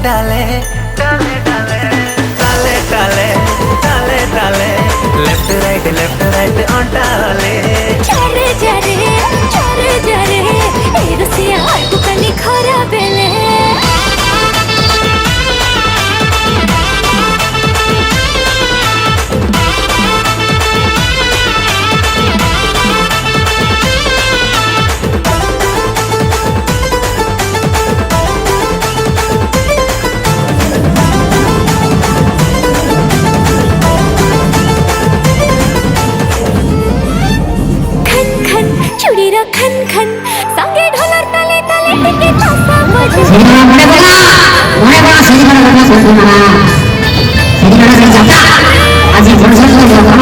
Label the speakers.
Speaker 1: डाले डाले डाले डाले डाले डाले डाले लेफ्ट राइट ऑन डाले
Speaker 2: चरे जरे ए रसिया आगु कनी खरा बेले चूड़ीर खन खन संगे ढोलर ताले ताले टिके तासा बजे
Speaker 3: सिनेमा मने बड़ा सिनेमा बना सोचना सिनेमा से जाता आज फंक्शन में जाना